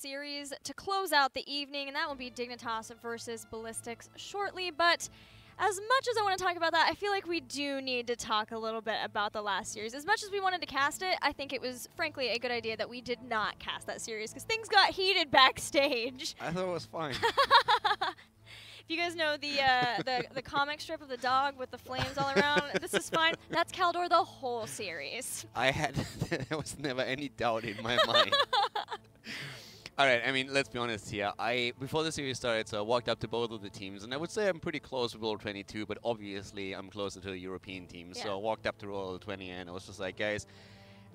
series to close out the evening, and that will be Dignitas versus Ballistics shortly. But as much as I want to talk about that, I feel like we do need to talk a little bit about the last series. As much as we wanted to cast it, I think it was, frankly, a good idea that we did not cast that series, because things got heated backstage. I thought it was fine. If you guys know the comic strip of the dog with the flames all around, this is fine. That's Caldor the whole series. There was never any doubt in my mind. All right, I mean, let's be honest here. Before the series started, so I walked up to both of the teams, and I would say I'm pretty close with Roll 22, but obviously I'm closer to the European team. Yeah. So I walked up to Roll 20, and I was just like, guys,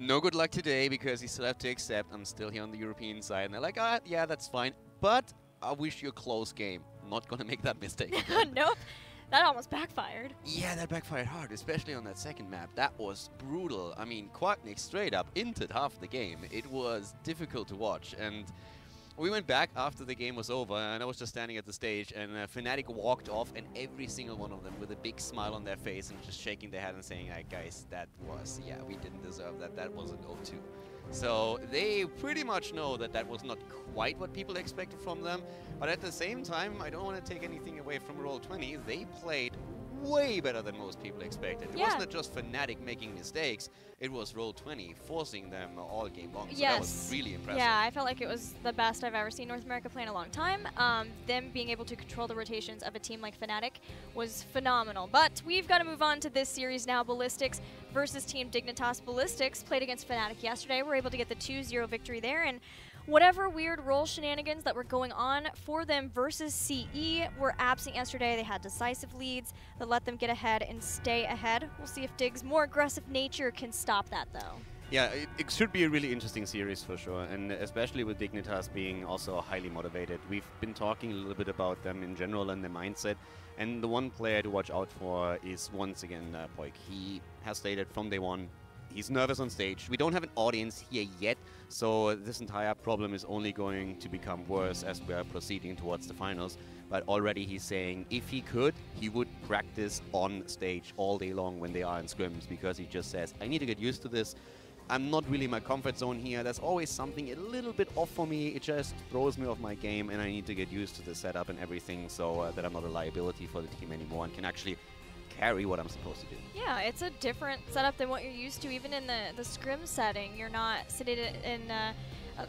no good luck today, because you still have to accept I'm still here on the European side. And they're like, yeah, that's fine, but I wish you a close game. Not going to make that mistake. Nope. That almost backfired. Yeah, that backfired hard, especially on that second map. That was brutal. I mean, Quacknick straight up entered half the game. It was difficult to watch. And we went back after the game was over, and I was just standing at the stage, and Fnatic walked off, and every single one of them with a big smile on their face and just shaking their head and saying, guys, that was, yeah, we didn't deserve that. That was an 0-2. So they pretty much know that that was not quite what people expected from them. But at the same time, I don't want to take anything away from Roll20. They played way better than most people expected. It wasn't just Fnatic making mistakes. It was Roll20 forcing them all game long. So that was really impressive. Yeah, I felt like it was the best I've ever seen North America play in a long time. Them being able to control the rotations of a team like Fnatic was phenomenal. But we've got to move on to this series now. Ballistics versus Team Dignitas. Ballistics played against Fnatic yesterday. We're able to get the 2-0 victory there. And whatever weird role shenanigans that were going on for them versus CE were absent yesterday. They had decisive leads that let them get ahead and stay ahead. We'll see if Dig's more aggressive nature can stop that, though. Yeah, it should be a really interesting series for sure, and especially with Dignitas being also highly motivated. We've been talking a little bit about them in general and their mindset, and the one player to watch out for is once again Poik. He has stated from day one, he's nervous on stage. We don't have an audience here yet, so this entire problem is only going to become worse as we are proceeding towards the finals. But already he's saying if he could, he would practice on stage all day long when they are in scrims, because he just says, I need to get used to this. I'm not really in my comfort zone here. There's always something a little bit off for me. It just throws me off my game, and I need to get used to the setup and everything so that I'm not a liability for the team anymore and can actually carry what I'm supposed to do. Yeah, it's a different setup than what you're used to, even in the scrim setting. You're not sitting in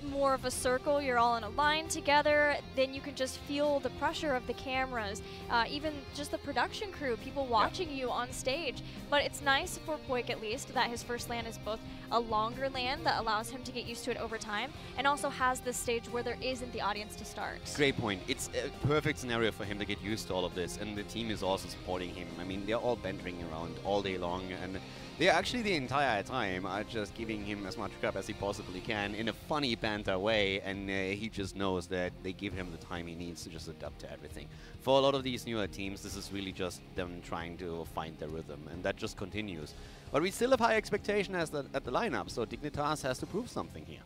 more of a circle, you're all in a line together, then you can just feel the pressure of the cameras, even just the production crew, people watching you on stage. But it's nice for Poik, at least, that his first LAN is both a longer LAN that allows him to get used to it over time, and also has this stage where there isn't the audience to start. Great point. It's a perfect scenario for him to get used to all of this, and the team is also supporting him. I mean, they're all bantering around all day long, and they actually the entire time are just giving him as much crap as he possibly can in a funny banter way, and he just knows that they give him the time he needs to just adapt to everything. For a lot of these newer teams, this is really just them trying to find their rhythm, and that just continues. But we still have high expectations at the lineup, so Dignitas has to prove something here.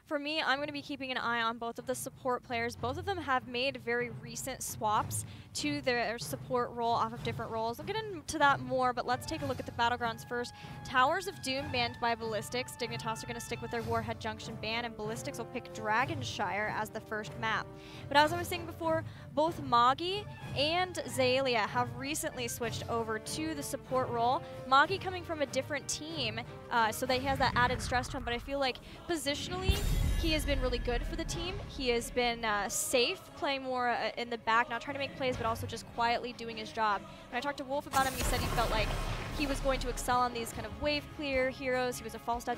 For me, I'm going to be keeping an eye on both of the support players. Both of them have made very recent swaps to their support role off of different roles. We'll get into that more, but let's take a look at the Battlegrounds first. Towers of Doom banned by Ballistics. Dignitas are going to stick with their Warhead Junction ban, and Ballistics will pick Dragonshire as the first map. But as I was saying before, both Magi and Zaelia have recently switched over to the support role. Magi coming from a different team, so that he has that added stress to him, but I feel like positionally, he has been really good for the team. He has been safe, playing more in the back, not trying to make plays, but also just quietly doing his job. When I talked to Wolf about him, he said he felt like he was going to excel on these kind of wave clear heroes. He was a Falstad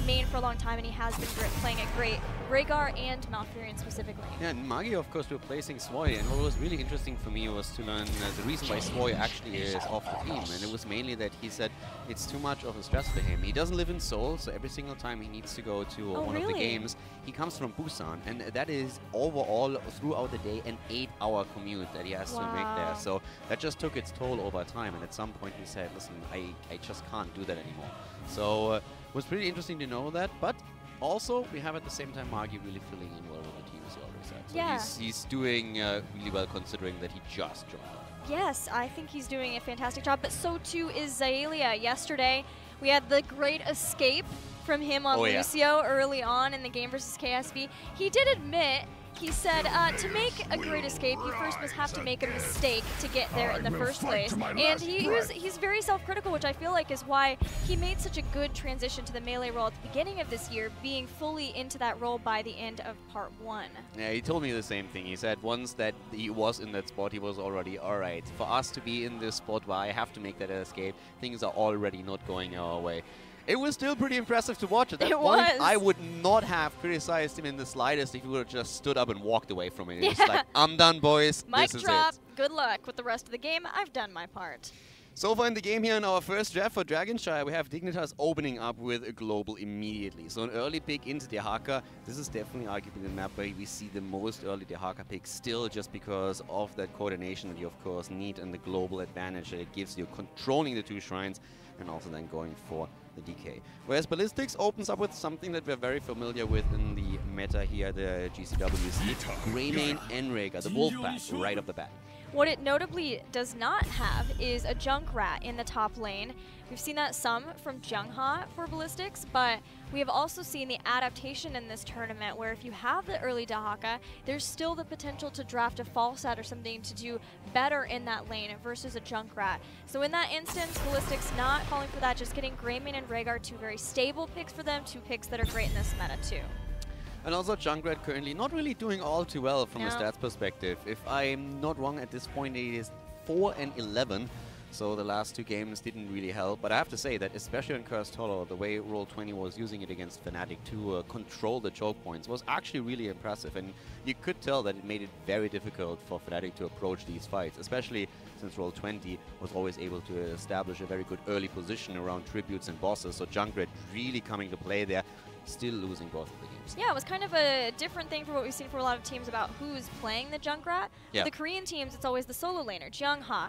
main for a long time, and he has been playing a great Rhaegar and Malfurion specifically. Yeah, and Magi, of course, replacing Svoy, and what was really interesting for me was to learn the reason why Svoy actually is off the team, and it was mainly that he said it's too much of a stress for him. He doesn't live in Seoul, so every single time he needs to go to one of the games, he comes from Busan, and that is overall throughout the day an 8-hour commute that he has to make there. So that just took its toll over time, and at some point he said, listen, I just can't do that anymore. So it was pretty interesting to know that, but also we have at the same time Magi really filling in well with the team, as you already said. So he's doing really well considering that he just joined up. Yes, I think he's doing a fantastic job, but so too is Zaelia. Yesterday we had the great escape from him on Lucio early on in the game versus KSV. He did admit, he said, to make a great escape, you first must have to make a mistake to get there in the first place. And he's very self-critical, which I feel like is why he made such a good transition to the melee role at the beginning of this year, being fully into that role by the end of part 1. Yeah, he told me the same thing. He said once that he was in that spot, he was already, alright, for us to be in this spot where I have to make that escape, things are already not going our way. It was still pretty impressive to watch. At that point, I would not have criticized him in the slightest if he would have just stood up and walked away from it. It's like, I'm done, boys. Mic this drop. is it. Good luck with the rest of the game. I've done my part. So far in the game here in our first draft for Dragonshire, we have Dignitas opening up with a global immediately. So an early pick into Dehaka. This is definitely arguably the map where we see the most early Dehaka picks still, just because of that coordination that you of course need and the global advantage that it gives you controlling the 2 shrines and also then going for the DK. Whereas Ballistics opens up with something that we're very familiar with in the meta here, the GCWC, Greymane and Rhaegar, the Wolfpack, right off the bat. What it notably does not have is a Junkrat in the top lane. We've seen that some from Jungha for Ballistics, but we have also seen the adaptation in this tournament where if you have the early Dehaka, there's still the potential to draft a Falsat or something to do better in that lane versus a Junkrat. So in that instance, Ballistics not falling for that, just getting Greymane and Rhaegar, 2 very stable picks for them, 2 picks that are great in this meta too. And also Junkrat currently not really doing all too well from a stats perspective. If I'm not wrong at this point, it is 4 and 11. So the last 2 games didn't really help. But I have to say that especially in Cursed Hollow, the way Roll20 was using it against Fnatic to control the choke points was actually really impressive. And you could tell that it made it very difficult for Fnatic to approach these fights, especially since Roll20 was always able to establish a very good early position around tributes and bosses. So Junkrat really coming to play there, still losing both of the games. Yeah, it was kind of a different thing for what we've seen for a lot of teams about who's playing the Junkrat. Yeah. The Korean teams, it's always the solo laner, Jungha,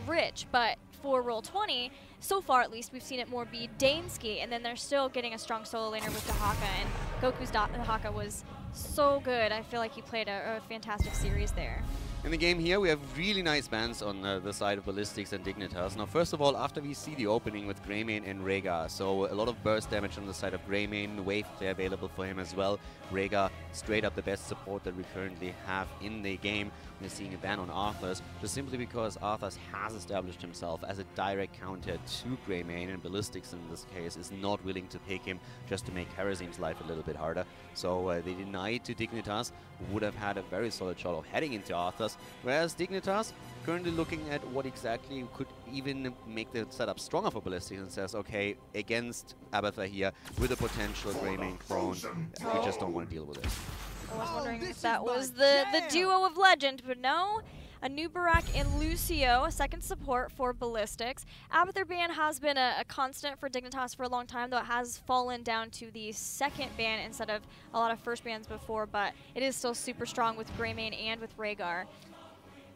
Rich, but for Roll20, so far at least, we've seen it more be Dansky, and then they're still getting a strong solo laner with Dehaka, and Goku's Dehaka was so good. I feel like he played a fantastic series there. In the game here, we have really nice bans on the side of Ballistics and Dignitas. Now, first of all, after we see the opening with Greymane and Rhaegar, so a lot of burst damage on the side of Greymane, wave play available for him as well. Rhaegar, straight up the best support that we currently have in the game. We're seeing a ban on Arthas, just simply because Arthas has established himself as a direct counter to Greymane, and Ballistics in this case is not willing to pick him just to make Kharazim's life a little bit harder. So they denied to Dignitas, who would have had a very solid shot of heading into Arthas, whereas Dignitas currently looking at what exactly could even make the setup stronger for Ballistics and says, okay, against Abathur here with a potential Greymane clone, we just don't want to deal with it. I was wondering if that was the duo of legend, but no. A new Barak and Lucio, a second support for Ballistics. Abathur ban has been a constant for Dignitas for a long time, though it has fallen down to the second ban instead of a lot of first bans before, but it is still super strong with Greymane and with Rhaegar.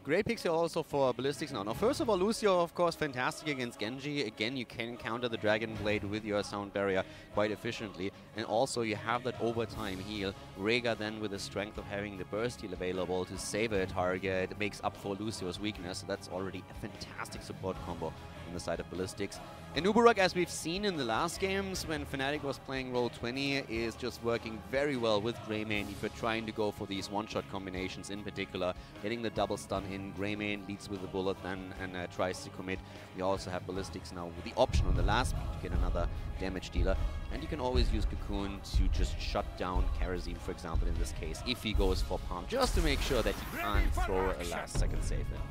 Great picks here also for Ballistics now. Now, first of all, Lucio, of course, fantastic against Genji. Again, you can counter the Dragon Blade with your Sound Barrier quite efficiently. And also, you have that overtime heal. Rhaegar then with the strength of having the burst heal available to save a target makes up for Lucio's weakness. So that's already a fantastic support combo on the side of Ballistics. And Uberok, as we've seen in the last games when Fnatic was playing Roll20, is just working very well with Greymane if you're trying to go for these one-shot combinations in particular. Getting the double stun in, Greymane leads with the bullet then and tries to commit. We also have Ballistics now with the option on the last pick to get another damage dealer. And you can always use Cocoon to just shut down Kharazim, for example, in this case, if he goes for Palm, just to make sure that he can't throw a last-second save in.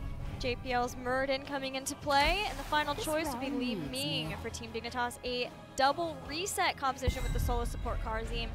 JPL's Muradin coming into play, and the final choice will be Li Ming for Team Dignitas. A double reset composition with the solo support Kharazim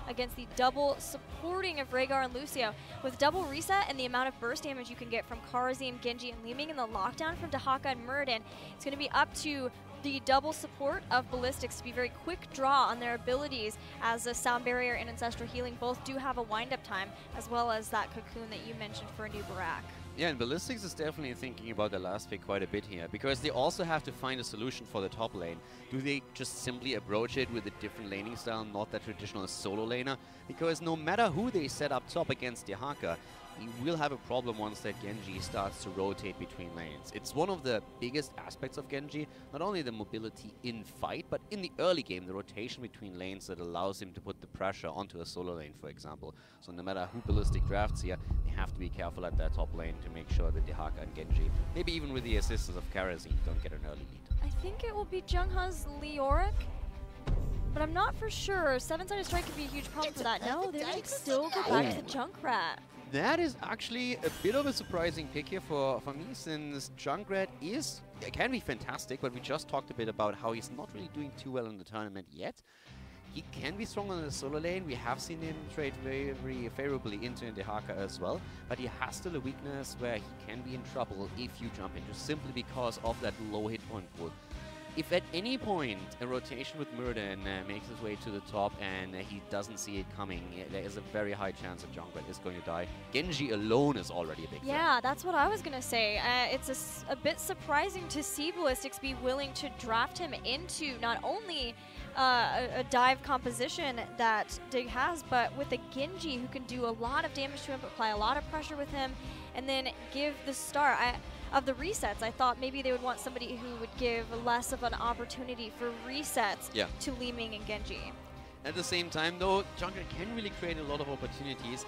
against the double supporting of Rhaegar and Lucio. With double reset and the amount of burst damage you can get from Kharazim, Genji, and Li Ming in the lockdown from Dehaka and Muradin, it's going to be up to the double support of Ballistics to be very quick draw on their abilities, as a Sound Barrier and Ancestral Healing both do have a wind-up time, as well as that Cocoon that you mentioned for a new Barak. Yeah, and Ballistics is definitely thinking about the last pick quite a bit here, because they also have to find a solution for the top lane. Do they just simply approach it with a different laning style, not that traditional solo laner? Because no matter who they set up top against Dehaka, he will have a problem once that Genji starts to rotate between lanes. It's one of the biggest aspects of Genji, not only the mobility in fight, but in the early game, the rotation between lanes that allows him to put the pressure onto a solo lane, for example. So no matter who Ballistic drafts here, they have to be careful at that top lane to make sure that Dehaka and Genji, maybe even with the assistance of Karazin, don't get an early lead. I think it will be Jungha's Leoric, but I'm not for sure. Seven-sided strike could be a huge problem for that. No, they might still go back to the Junkrat. That is actually a bit of a surprising pick here for me, since Junkrat can be fantastic, but we just talked a bit about how he's not really doing too well in the tournament yet. He can be strong on the solo lane. We have seen him trade very, very favorably into Dehaka as well, but he has still a weakness where he can be in trouble if you jump into, simply because of that low hit point pool. If at any point a rotation with Murden makes his way to the top and he doesn't see it coming, there is a very high chance that Junkrat is going to die. Genji alone is already a big threat. Yeah, that's what I was going to say. It's a bit surprising to see Ballistics be willing to draft him into not only a dive composition that Dig has, but with a Genji who can do a lot of damage to him, apply a lot of pressure with him, and then give the start. Of the resets, I thought maybe they would want somebody who would give less of an opportunity for resets to Li Ming and Genji. At the same time, though, Junkrat can really create a lot of opportunities.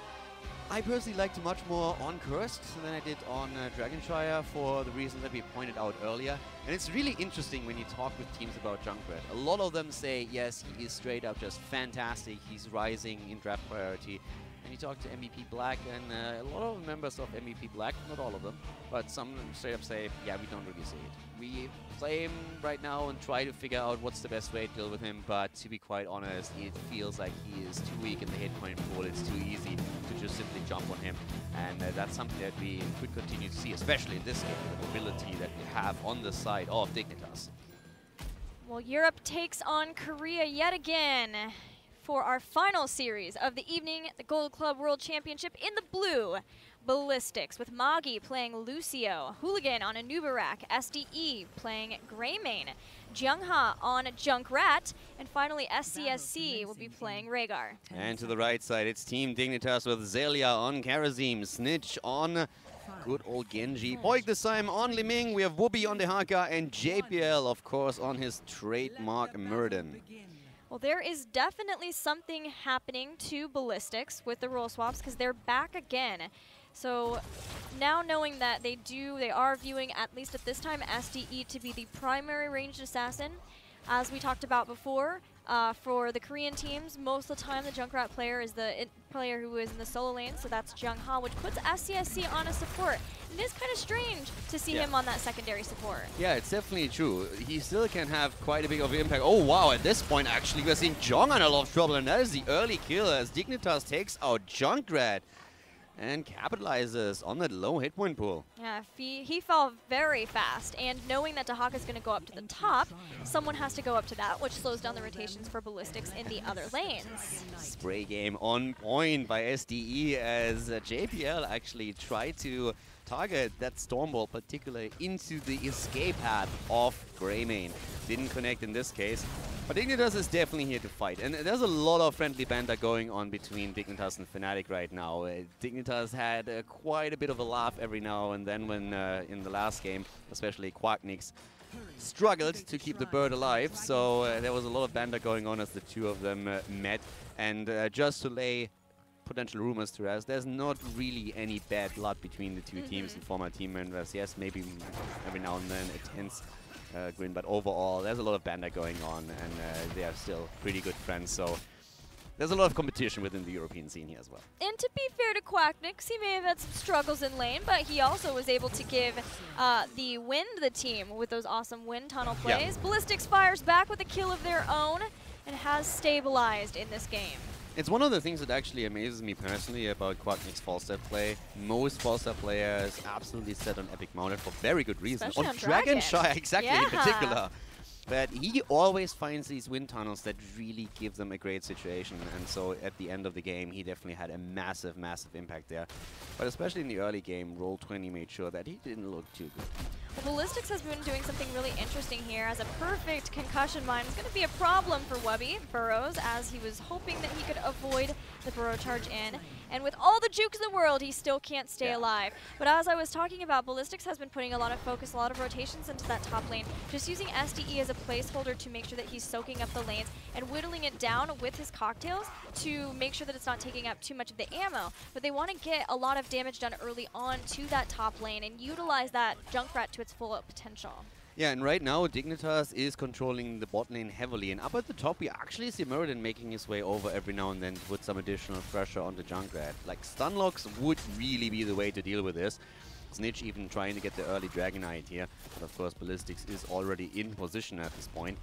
I personally liked much more on Cursed than I did on Dragonshire for the reasons that we pointed out earlier. And it's really interesting when you talk with teams about Junkrat. A lot of them say, yes, he is straight up just fantastic. He's rising in draft priority. And you talk to MVP Black, and a lot of members of MVP Black, not all of them, but some straight up say, yeah, we don't really see it. We play him right now and try to figure out what's the best way to deal with him, but to be quite honest, it feels like he is too weak in the hit point pool. It's too easy to just simply jump on him, and that's something that we could continue to see, especially in this game, the mobility that we have on the side of Dignitas. Well, Europe takes on Korea yet again for our final series of the evening, the Gold Club World Championship in the blue. Ballistics with Magi playing Lucio, Hooligan on Anubarak, SDE playing Greymane, Jungha on Junkrat, and finally SCSC will be playing Rhaegar. And to the right side, it's Team Dignitas with Zelia on Karazim, Snitch on good old Genji, Boyk this time on Li Ming, we have Whoopi on Dehaka, and JPL, of course, on his trademark Murden. Well, there is definitely something happening to Ballistics with the role swaps because they're back again. So now knowing that they are viewing, at least at this time, SDE to be the primary ranged assassin. As we talked about before, for the Korean teams, most of the time the Junkrat player is the player who is in the solo lane, so that's Jungha, which puts SCSC on a support. It is kind of strange to see him on that secondary support. Yeah, it's definitely true. He still can have quite a big of an impact. Oh wow, at this point actually we're seeing Jong in a lot of trouble, and that is the early kill as Dignitas takes out Junkrat and capitalizes on that low hit point pool. Yeah, he fell very fast, and knowing that Dehaka is going to go up to the top, someone has to go up to that, which slows down the rotations for Ballistics in the other lanes. Spray game on point by SDE as JPL actually tried to target that Stormball particularly into the escape path of Greymane. Didn't connect in this case. But Dignitas is definitely here to fight, and there's a lot of friendly banter going on between Dignitas and Fnatic right now. Dignitas had quite a bit of a laugh every now and then when in the last game, especially Quacknix struggled to keep the bird alive, so there was a lot of banter going on as the two of them met. And just to lay potential rumors to rest, there's not really any bad blood between the two teams and former team members. Yes, maybe every now and then a tense grin, but overall there's a lot of banter going on, and they are still pretty good friends, so there's a lot of competition within the European scene here as well. And to be fair to Quacknix, he may have had some struggles in lane, but he also was able to give the win to the team with those awesome wind tunnel plays. Ballistics fires back with a kill of their own and has stabilized in this game. It's one of the things that actually amazes me personally about Quacknix's false step play. Most false step players absolutely set on Epic Mounted for very good reason. Especially on Dragonshire, exactly, in Yeah. particular. But he always finds these wind tunnels that really give them a great situation. And so at the end of the game, he definitely had a massive, massive impact there. But especially in the early game, Roll20 made sure that he didn't look too good. Well, Ballistics has been doing something really interesting here, as a perfect concussion mine is going to be a problem for Wubby Burrows, as he was hoping that he could avoid the burrow charge in. and with all the jukes in the world, he still can't stay alive. But as I was talking about, Ballistics has been putting a lot of focus, a lot of rotations into that top lane, just using SDE as a placeholder to make sure that he's soaking up the lanes and whittling it down with his cocktails to make sure that it's not taking up too much of the ammo. But they want to get a lot of damage done early on to that top lane and utilize that Junkrat to its full potential. Yeah, and right now Dignitas is controlling the bot lane heavily, and up at the top we actually see Muradin making his way over every now and then to put some additional pressure on the Junkrat. Like, stun locks would really be the way to deal with this. Snitch even trying to get the early Dragonite here, but of course Ballistics is already in position at this point.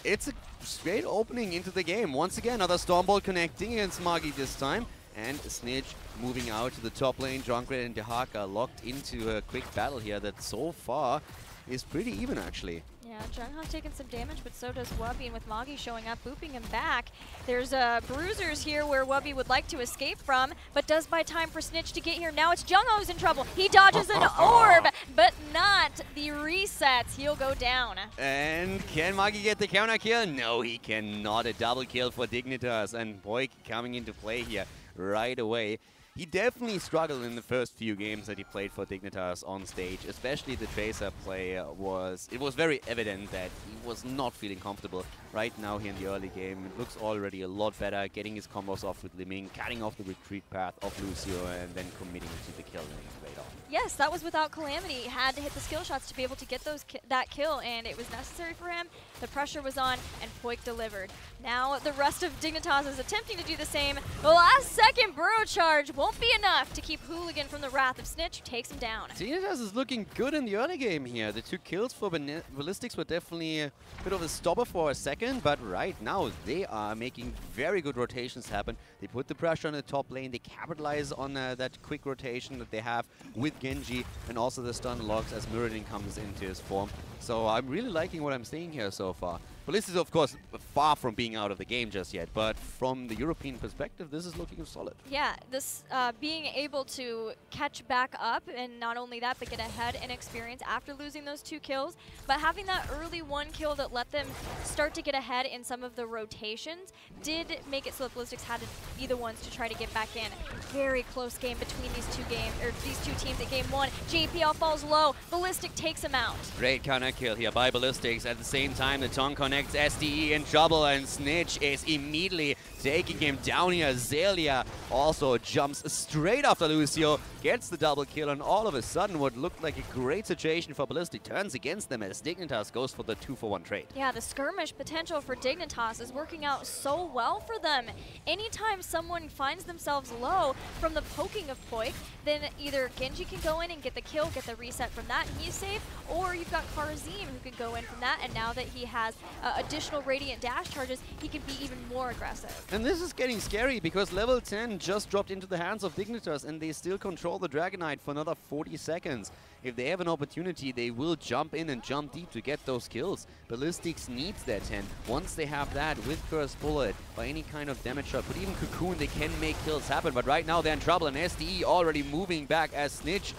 It's a straight opening into the game. Once again, another Stormbolt connecting against Magi this time. And Snitch moving out to the top lane. Junkrat and Dehaka locked into a quick battle here that so far is pretty even, actually. Yeah, Jungha's taking some damage, but so does Wubby, and with Magi showing up, booping him back. There's bruisers here where Wubby would like to escape from, but does buy time for Snitch to get here. Now it's Jungho who's in trouble. He dodges an orb, but not the resets. He'll go down. And can Magi get the counter kill? No, he cannot. A double kill for Dignitas, and Boyk coming into play here right away. He definitely struggled in the first few games that he played for Dignitas on stage, especially the Tracer play it was very evident that he was not feeling comfortable right now here in the early game. It looks already a lot better, getting his combos off with Liming, cutting off the retreat path of Lucio, and then committing to the kill right off. Yes, that was without Calamity. He had to hit the skill shots to be able to get that kill, and it was necessary for him. The pressure was on, and Poik delivered. Now the rest of Dignitas is attempting to do the same. The last second burrow charge won't be enough to keep Hooligan from the wrath of Snitch, who takes him down. Dignitas is looking good in the early game here. The 2 kills for Ballistics were definitely a bit of a stopper for a second, but right now they are making very good rotations happen. They put the pressure on the top lane, they capitalize on that quick rotation that they have with Genji, and also the stun locks as Muradin comes into his form. So I'm really liking what I'm seeing here so far. Ballistics, of course, far from being out of the game just yet, but from the European perspective, this is looking solid. Yeah, this being able to catch back up, and not only that, but get ahead in experience after losing those 2 kills, but having that early 1 kill that let them start to get ahead in some of the rotations did make it so that Ballistics had to be the ones to try to get back in. Very close game between these two teams at game 1. JPL falls low, Ballistic takes him out. Great counter kill here by Ballistics. At the same time, the Tong connects SDE in trouble, and Snitch is immediately taking him down here. Zelia also jumps straight after Lucio, gets the double kill, and all of a sudden what looked like a great situation for Ballistic turns against them as Dignitas goes for the 2-for-1 trade. Yeah, the skirmish potential for Dignitas is working out so well for them. Anytime someone finds themselves low from the poking of Poik, then either Genji can go in and get the kill, get the reset from that, and he's safe, or you've got Karazim who can go in from that, and now that he has additional Radiant dash charges, he can be even more aggressive. And this is getting scary because level 10 just dropped into the hands of Dignitas, and they still control the Dragonite for another 40 seconds. If they have an opportunity, they will jump in and jump deep to get those kills. Ballistics needs that 10. Once they have that with First Bullet, by any kind of damage shot, but even Cocoon, they can make kills happen. But right now they're in trouble, and SDE already moving back as Snitch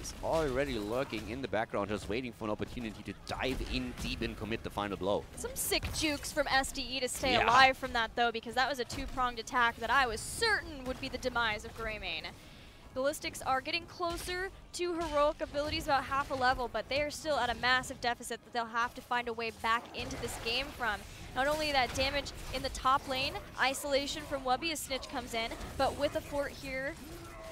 is already lurking in the background, just waiting for an opportunity to dive in deep and commit the final blow. Some sick jukes from SDE to stay alive from that, though, because that was a 2-pronged attack that I was certain would be the demise of Greymane. Ballistics are getting closer to heroic abilities, about half a level, but they are still at a massive deficit that they'll have to find a way back into this game from. Not only that damage in the top lane, isolation from Wubby as Snitch comes in, but with a fort here,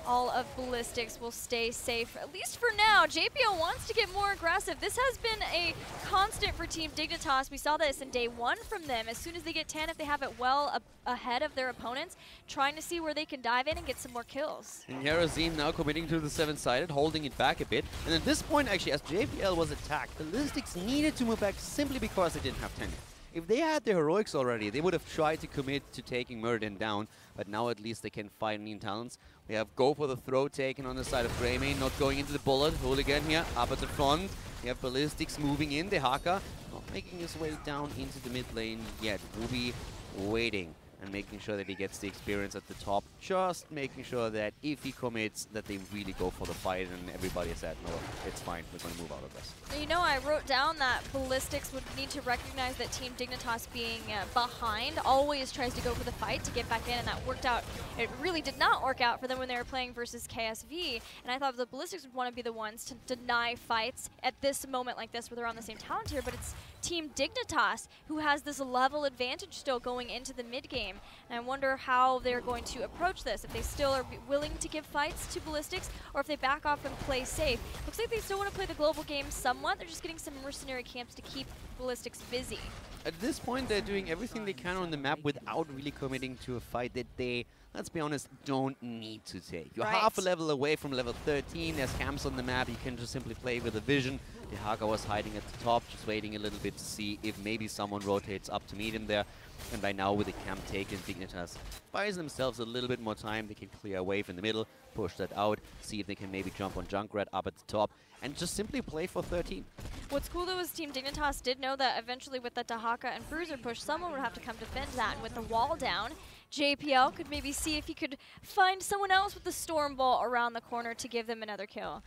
all of Ballistics will stay safe, at least for now. JPL wants to get more aggressive. This has been a constant for Team Dignitas. We saw this in day 1 from them. As soon as they get 10, if they have it well ahead of their opponents, trying to see where they can dive in and get some more kills. And Yarazim now committing to the 7-sided, holding it back a bit. And at this point, actually, as JPL was attacked, Ballistics needed to move back simply because they didn't have 10. If they had the heroics already, they would have tried to commit to taking Muradin down, but now at least they can fight Mean Talents. We have Go for the throw taken on the side of Greymane, not going into the bullet. Hooligan here, up at the front. We have Ballistics moving in, Dehaka not making his way down into the mid lane yet. Ruby waiting and making sure that he gets the experience at the top, just making sure that if he commits, that they really go for the fight, and everybody said, no, it's fine, we're going to move out of this. You know, I wrote down that Ballistics would need to recognize that Team Dignitas being behind always tries to go for the fight to get back in, and that worked out. It really did not work out for them when they were playing versus KSV, and I thought the Ballistics would want to be the ones to deny fights at this moment like this where they're on the same talent tier, but it's Team Dignitas who has this level advantage still going into the mid game. And I wonder how they're going to approach this, if they still are willing to give fights to Ballistics or if they back off and play safe. Looks like they still want to play the global game somewhat. They're just getting some mercenary camps to keep Ballistics busy. At this point, they're doing everything they can on the map without really committing to a fight that they, let's be honest, don't need to take. You're half a level away from level 13. There's camps on the map. You can just simply play with a vision. Dehaka was hiding at the top, just waiting a little bit to see if maybe someone rotates up to meet him there. And by now, with the camp taken, Dignitas buys themselves a little bit more time. They can clear a wave in the middle, push that out, see if they can maybe jump on Junkrat up at the top, and just simply play for 13. What's cool though is Team Dignitas did know that eventually with the Dehaka and Bruiser push, someone would have to come defend that. And with the wall down, JPL could maybe see if he could find someone else with the Storm Ball around the corner to give them another kill.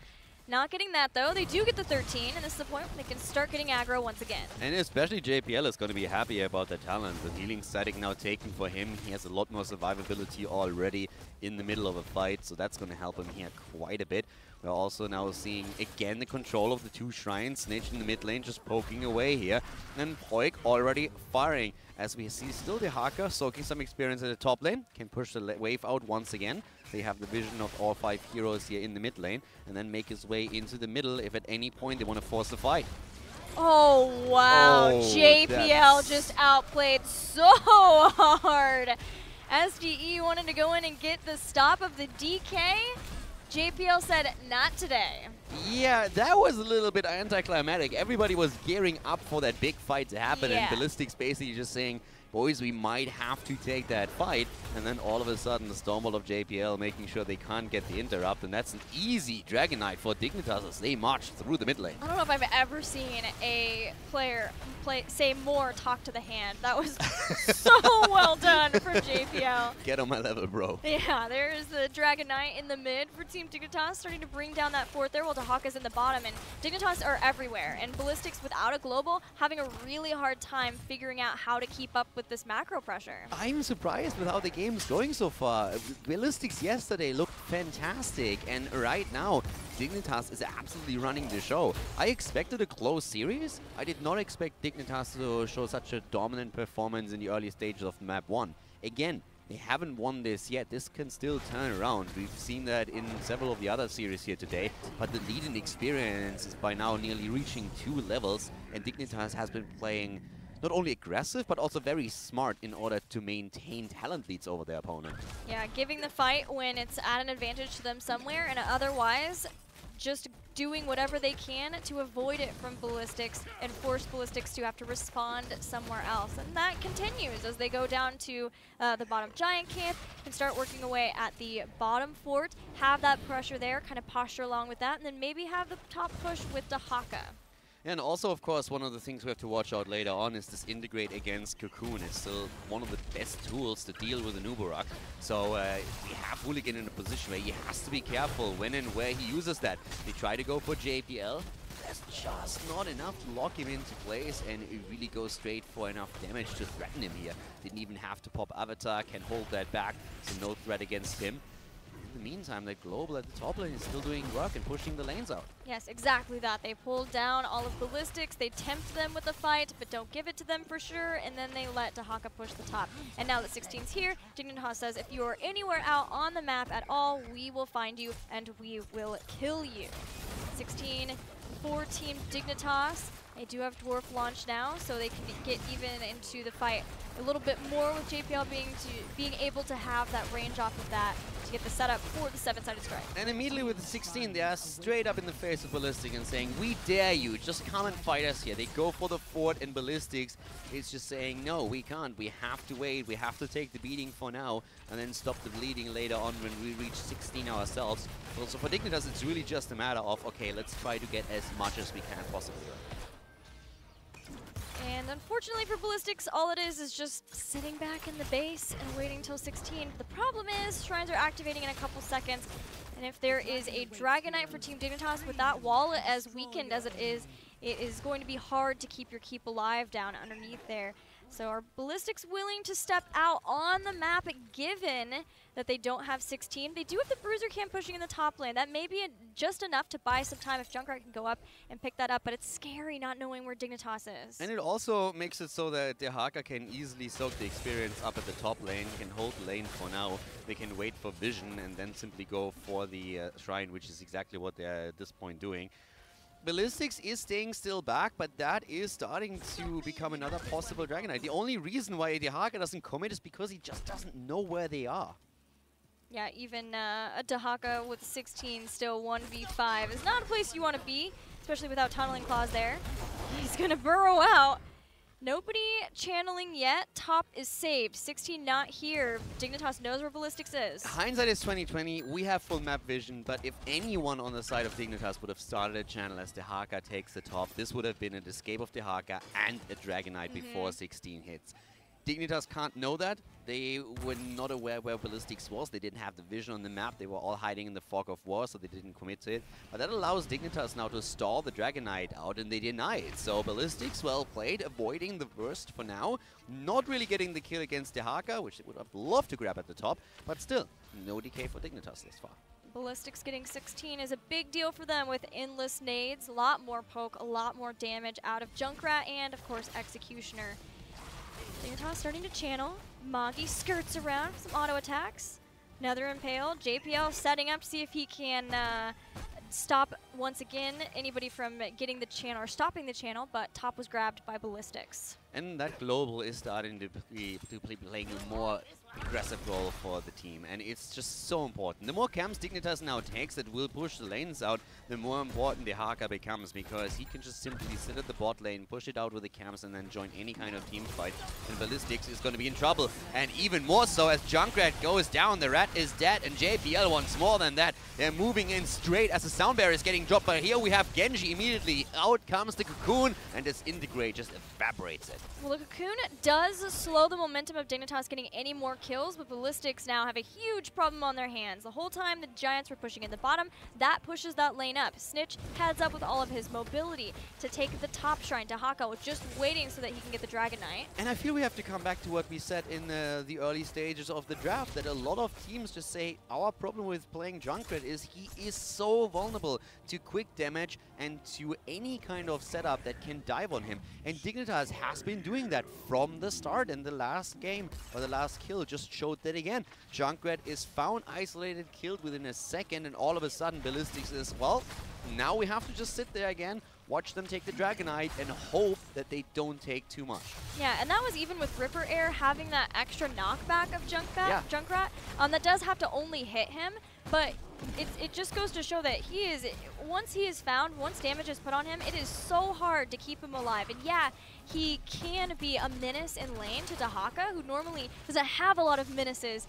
Not getting that though, they do get the 13, and this is the point where they can start getting aggro once again. And especially JPL is going to be happy about the talent. The healing static now taken for him. He has a lot more survivability already in the middle of a fight, so that's going to help him here quite a bit. We're also now seeing again the control of the two shrines. Snitch in the mid lane just poking away here. And Poik already firing. As we see still Dehaka soaking some experience at the top lane. Can push the wave out once again. They have the vision of all 5 heroes here in the mid lane. And then make his way into the middle if at any point they want to force the fight. Oh, wow. Oh, JPL just outplayed so hard. SDE wanted to go in and get the stop of the DK. JPL said, not today. Yeah, that was a little bit anticlimactic. Everybody was gearing up for that big fight to happen, and Ballistics basically just saying, boys, we might have to take that fight. And then all of a sudden, the Stormbolt of JPL making sure they can't get the interrupt, and that's an easy Dragon Knight for Dignitas as they march through the mid lane. I don't know if I've ever seen a player say more talk to the hand. That was so well done from JPL. Get on my level, bro. Yeah, there's the Dragon Knight in the mid for Team Dignitas, starting to bring down that fourth there while Dehaka's in the bottom. And Dignitas are everywhere, and Ballistics without a global having a really hard time figuring out how to keep up with this macro pressure. I'm surprised with how the game is going so far. Ballistics yesterday looked fantastic, and right now Dignitas is absolutely running the show. I expected a close series. I did not expect Dignitas to show such a dominant performance in the early stages of map 1. Again, they haven't won this yet. This can still turn around. We've seen that in several of the other series here today, but the lead in experience is by now nearly reaching 2 levels, and Dignitas has been playing not only aggressive, but also very smart in order to maintain talent leads over their opponent. Yeah, giving the fight when it's at an advantage to them somewhere, and otherwise just doing whatever they can to avoid it from Ballistics and force Ballistics to have to respond somewhere else. And that continues as they go down to the bottom giant camp and start working away at the bottom fort, have that pressure there, kind of posture along with that, and then maybe have the top push with Dehaka. And also, of course, one of the things we have to watch out later on is this integrate against Cocoon. It's still one of the best tools to deal with an Uberak. So we have Hooligan in a position where he has to be careful when and where he uses that. They try to go for JPL. There's just not enough to lock him into place, and it really goes straight for enough damage to threaten him here. Didn't even have to pop Avatar, can hold that back, so no threat against him. In the meantime, the global at the top lane is still doing work and pushing the lanes out. Yes, exactly that. They pulled down all of Ballistics, they tempt them with a fight, but don't give it to them for sure, and then they let Dehaka push the top. And now that 16's here, Dignitas says, if you are anywhere out on the map at all, we will find you and we will kill you. 16 for Team Dignitas. They do have Dwarf launch now, so they can get even into the fight a little bit more with JPL being able to have that range off of that to get the setup for the 7-sided strike. And immediately with the 16, they are straight up in the face of Ballistic and saying, we dare you, just come and fight us here. They go for the fort, and Ballistics is just saying, no, we can't. We have to wait. We have to take the beating for now and then stop the bleeding later on when we reach 16 ourselves. Also for Dignitas, it's really just a matter of, okay, let's try to get as much as we can possibly. And unfortunately for Ballistics, all it is just sitting back in the base and waiting till 16. The problem is Shrines are activating in a couple seconds, and if there is a Dragonite for Team Dignitas with that wall as weakened as it is going to be hard to keep your keep alive down underneath there. So are Ballistics willing to step out on the map given that they don't have 16? They do have the Bruiser Cam pushing in the top lane. That may be just enough to buy some time if Junkrat can go up and pick that up, but it's scary not knowing where Dignitas is. And it also makes it so that Dehaka can easily soak the experience up at the top lane, can hold the lane for now. They can wait for vision and then simply go for the Shrine, which is exactly what they're at this point doing. Ballistics is staying still back, but that is starting to become another possible Dragonite. The only reason why Dehaka doesn't commit is because he just doesn't know where they are. Yeah, even a Dehaka with 16 still 1v5 is not a place you want to be, especially without Tunneling Claws there. He's going to burrow out. Nobody channeling yet. Top is saved. 16 not here. Dignitas knows where Ballistics is. Hindsight is 2020. We have full map vision, but if anyone on the side of Dignitas would have started a channel as Dehaka takes the top, this would have been an escape of Dehaka and a Dragonite before 16 hits. Dignitas can't know that. They were not aware where Ballistics was. They didn't have the vision on the map. They were all hiding in the fog of war, so they didn't commit to it. But that allows Dignitas now to stall the Dragonite out, and they deny it. So Ballistics, well played, avoiding the burst for now. Not really getting the kill against Dehaka, which they would have loved to grab at the top. But still, no DK for Dignitas this far. Ballistics getting 16 is a big deal for them with endless nades. A lot more poke, a lot more damage out of Junkrat, and of course Executioner. Dignitas starting to channel. Magi skirts around for some auto attacks. Another Impale. JPL setting up to see if he can stop once again anybody from getting the channel or stopping the channel, but top was grabbed by Ballistics. And that global is starting to be playing a more aggressive role for the team, and it's just so important. The more camps Dignitas now takes that will push the lanes out, the more important Dehaka becomes, because he can just simply sit at the bot lane, push it out with the camps, and then join any kind of team fight. And Ballistics is going to be in trouble, and even more so as Junkrat goes down. The rat is dead, and JPL wants more than that. They're moving in straight as the sound barrier is getting dropped, but here we have Genji immediately. Out comes the Cocoon, and this Integrate just evaporates it. Well, the Cocoon does slow the momentum of Dignitas getting any more kills, but Ballistics now have a huge problem on their hands. The whole time the Giants were pushing in the bottom, that pushes that lane up. Snitch heads up with all of his mobility to take the top shrine. Dehaka was just waiting so that he can get the Dragonite. And I feel we have to come back to what we said in the early stages of the draft, that a lot of teams just say, our problem with playing Junkrat is he is so vulnerable to quick damage and to any kind of setup that can dive on him. And Dignitas has been doing that from the start, and the last game, or the last kill, just showed that again. Junkrat is found, isolated, killed within a second, and all of a sudden Ballistics is, well, now we have to just sit there again, watch them take the Dragonite, and hope that they don't take too much. Yeah, and that was even with Ripper Air having that extra knockback of Junkrat. That does have to only hit him, but it just goes to show that he is, once he is found, once damage is put on him, it is so hard to keep him alive. And yeah, he can be a menace in lane to Dehaka, who normally doesn't have a lot of menaces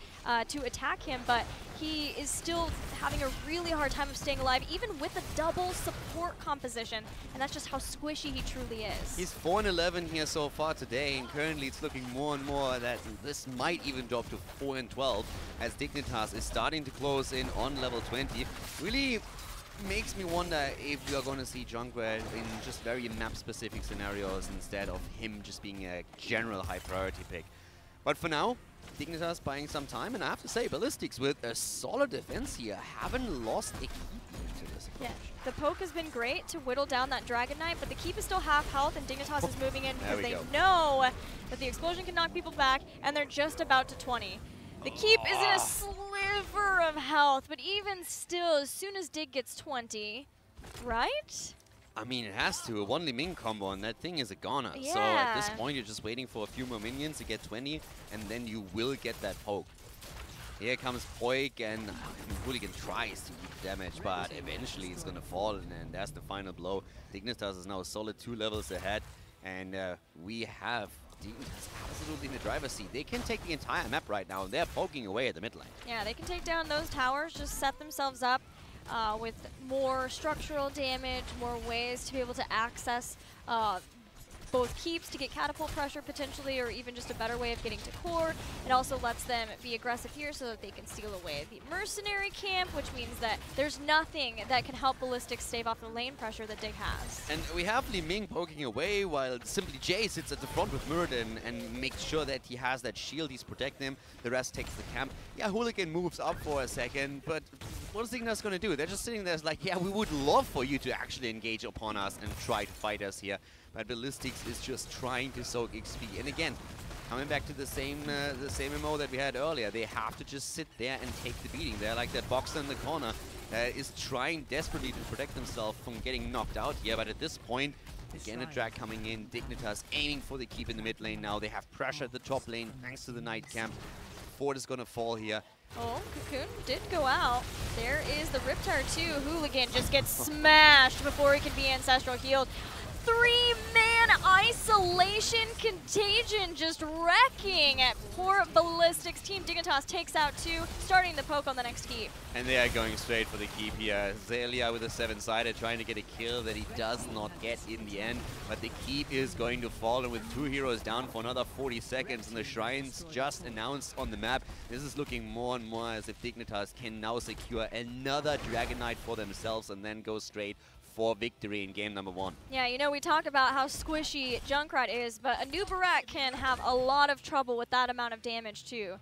to attack him, but he is still having a really hard time of staying alive, even with a double support composition, and that's just how squishy he truly is. He's 4-11 here so far today, and currently it's looking more and more that this might even drop to 4-12, as Dignitas is starting to close in on level 20. Really makes me wonder if we are going to see Junkrat in just very map-specific scenarios instead of him just being a general high-priority pick. But for now, Dignitas buying some time, and I have to say, Ballistics with a solid defense here haven't lost a keep into this approach. Yeah, the poke has been great to whittle down that Dragonite, but the keep is still half health, and Dignitas is moving in because they know that the explosion can knock people back, and they're just about to 20. The keep is in a sliver of health, but even still, as soon as Dig gets 20, right? I mean, it has to. A 1 Li-Ming combo, and that thing is a goner. Yeah. So at this point, you're just waiting for a few more minions to get 20, and then you will get that poke. Here comes Poik, and Hooligan tries to keep damage, but eventually it's going to fall, and then that's the final blow. Dignitas is now a solid 2 levels ahead, and we have Dignitas absolutely in the driver's seat. They can take the entire map right now, and they're poking away at the mid lane. Yeah, they can take down those towers, just set themselves up with more structural damage, more ways to be able to access both keeps to get catapult pressure potentially, or even just a better way of getting to core. It also lets them be aggressive here so that they can steal away the mercenary camp, which means that there's nothing that can help Ballistics stave off the lane pressure that Dig has. And we have Li Ming poking away while Simply J sits at the front with Muradin and makes sure that he has that shield, he's protecting him. The rest takes the camp. Yeah, Hooligan moves up for a second, but what is Dignitas going to do? They're just sitting there like, yeah, we would love for you to actually engage upon us and try to fight us here. But Ballistics is just trying to soak XP. And again, coming back to the same MMO that we had earlier, they have to just sit there and take the beating. They're like that boxer in the corner is trying desperately to protect themselves from getting knocked out here. But at this point, again, a drag coming in. Dignitas aiming for the keep in the mid lane now. They have pressure at the top lane thanks to the Night Camp. Fort is going to fall here. Oh, Cocoon did go out. There is the Riptire too. Hooligan just gets smashed before he can be ancestral healed. 3-man isolation contagion just wrecking at poor Ballistics. Team Dignitas takes out 2, starting the poke on the next keep. And they are going straight for the keep here. Zelia with a 7-sided trying to get a kill that he does not get in the end. But the keep is going to fall, and with 2 heroes down for another 40 seconds and the shrines just announced on the map, this is looking more and more as if Dignitas can now secure another Dragon Knight for themselves and then go straight for victory in game number 1. Yeah, you know, we talk about how squishy Junkrat is, but a new Barat can have a lot of trouble with that amount of damage too.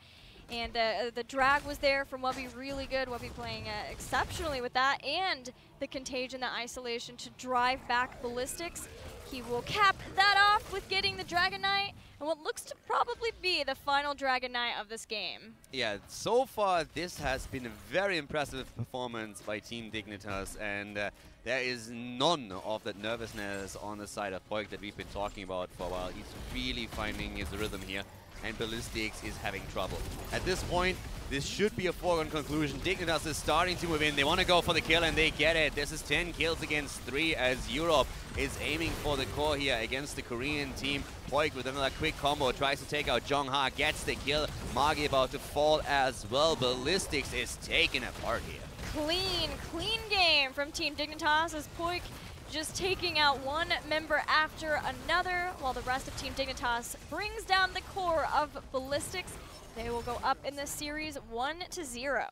And the drag was there from Wubby, really good. Wubby playing exceptionally with that, and the contagion, the isolation to drive back Ballistics. He will cap that off with getting the Dragon Knight, and what looks to probably be the final Dragon Knight of this game. Yeah, so far this has been a very impressive performance by Team Dignitas, and there is none of that nervousness on the side of Poik that we've been talking about for a while. He's really finding his rhythm here, and Ballistics is having trouble. At this point, this should be a foregone conclusion. Dignitas is starting to move in. They want to go for the kill, and they get it. This is 10 kills against 3 as Europe is aiming for the core here against the Korean team. Poik with another quick combo tries to take out Jongha, gets the kill. Magi about to fall as well. Ballistics is taken apart here. Clean game from Team Dignitas as Poik just taking out one member after another, while the rest of Team Dignitas brings down the core of Ballistics. They will go up in this series 1-0.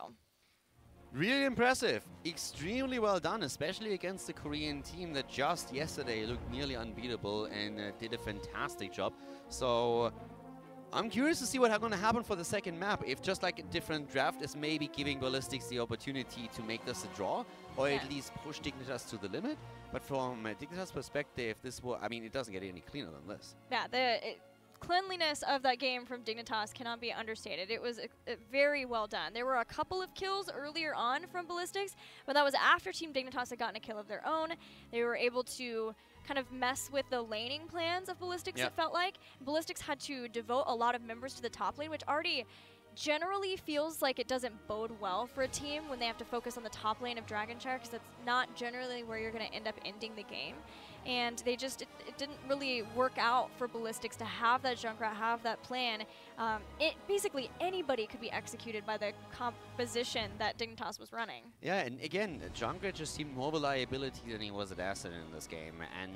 Really impressive. Extremely well done, especially against the Korean team that just yesterday looked nearly unbeatable and did a fantastic job. So I'm curious to see what's going to happen for the second map. If just like a different draft is maybe giving Ballistics the opportunity to make this a draw, or at least push Dignitas to the limit. But from Dignitas' perspective, this will, I mean, it doesn't get any cleaner than this. Yeah, the cleanliness of that game from Dignitas cannot be understated. It was very well done. There were a couple of kills earlier on from Ballistics, but that was after Team Dignitas had gotten a kill of their own. They were able to kind of mess with the laning plans of Ballistics, it felt like. Ballistics had to devote a lot of members to the top lane, which already generally feels like it doesn't bode well for a team when they have to focus on the top lane of Dragonshire, because that's not generally where you're going to end up ending the game. And they just, it didn't really work out for Ballistics to have that Junkrat, have that plan. Basically anybody could be executed by the composition that Dignitas was running. Yeah, and again, Junkrat just seemed more of a liability than he was an asset in this game. And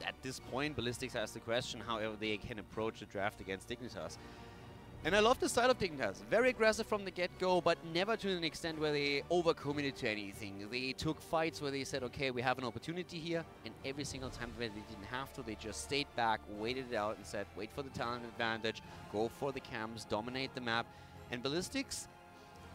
at this point, Ballistics has the question how they can approach the draft against Dignitas. And I love the style of Dignitas. Very aggressive from the get-go, but never to an extent where they overcommitted to anything. They took fights where they said, okay, we have an opportunity here, and every single time where they didn't have to, they just stayed back, waited it out, and said, wait for the talent advantage, go for the camps, dominate the map. And Ballistics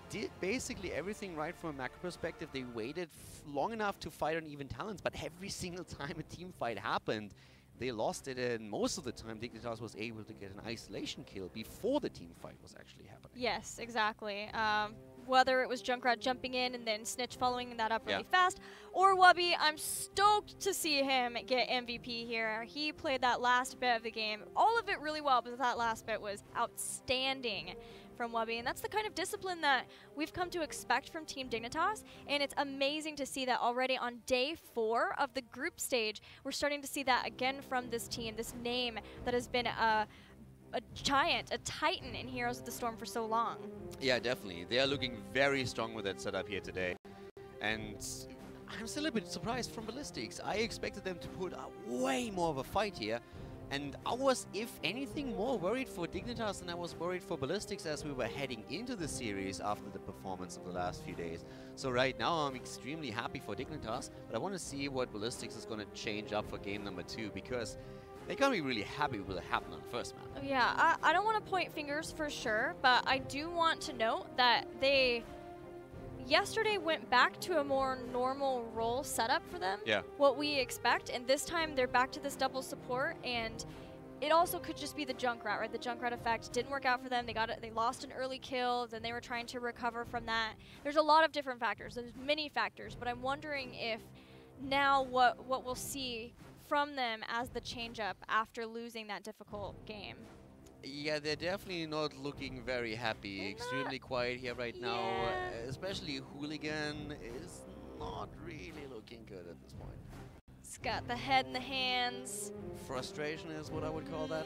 did basically everything right from a macro perspective. They waited long enough to fight on even talents, but every single time a team fight happened, they lost it, and most of the time Dignitas was able to get an isolation kill before the team fight was actually happening. Yes, exactly. Whether it was Junkrat jumping in and then Snitch following that up really fast, or Wubby, I'm stoked to see him get MVP here. He played that last bit of the game, all of it really well, but that last bit was outstanding from Wubby, and that's the kind of discipline that we've come to expect from Team Dignitas, and it's amazing to see that already on day 4 of the group stage. We're starting to see that again from this team, this name that has been a giant, a titan in Heroes of the Storm for so long. Yeah, definitely. They are looking very strong with that setup here today, and I'm still a bit surprised from Ballistics. I expected them to put up way more of a fight here. And I was, if anything, more worried for Dignitas than I was worried for Ballistics as we were heading into the series after the performance of the last few days. So right now I'm extremely happy for Dignitas, but I want to see what Ballistics is going to change up for game number 2, because they're going to be really happy with what happened on the first map. Yeah, I don't want to point fingers for sure, but I do want to note that they yesterday went back to a more normal role setup for them. Yeah. What we expect, and this time they're back to this double support, and it also could just be the Junkrat, right? The Junkrat effect didn't work out for them. They lost an early kill, then they were trying to recover from that. There's a lot of different factors. There's many factors, but I'm wondering if now what we'll see from them as the change up after losing that difficult game. Yeah, they're definitely not looking very happy. Extremely quiet here right now. Especially Hooligan is not really looking good at this point. It's got the head in the hands. Frustration is what I would call that.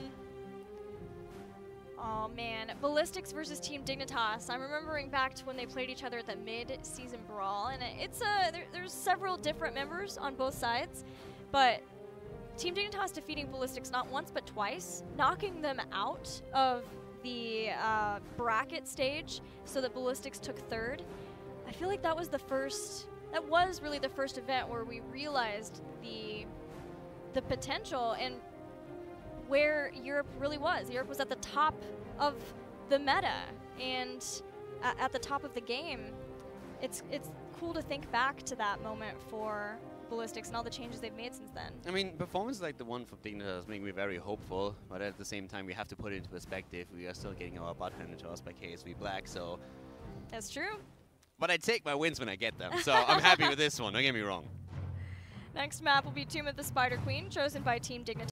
Oh man, Ballistics versus Team Dignitas. I'm remembering back to when they played each other at the mid-season brawl, and it's there's several different members on both sides, but Team Dignitas defeating Ballistics not once but twice, knocking them out of the bracket stage so that Ballistics took third. I feel like that was really the first event where we realized the potential and where Europe really was. Europe was at the top of the meta and at the top of the game. It's cool to think back to that moment for Ballistics and all the changes they've made since then. I mean, performance like the one from Dignitas make me very hopeful, but at the same time we have to put it into perspective. We are still getting our butt handed to us by KSV Black, so... That's true. But I take my wins when I get them, so I'm happy with this one, don't get me wrong. Next map will be Tomb of the Spider Queen, chosen by Team Dignitas.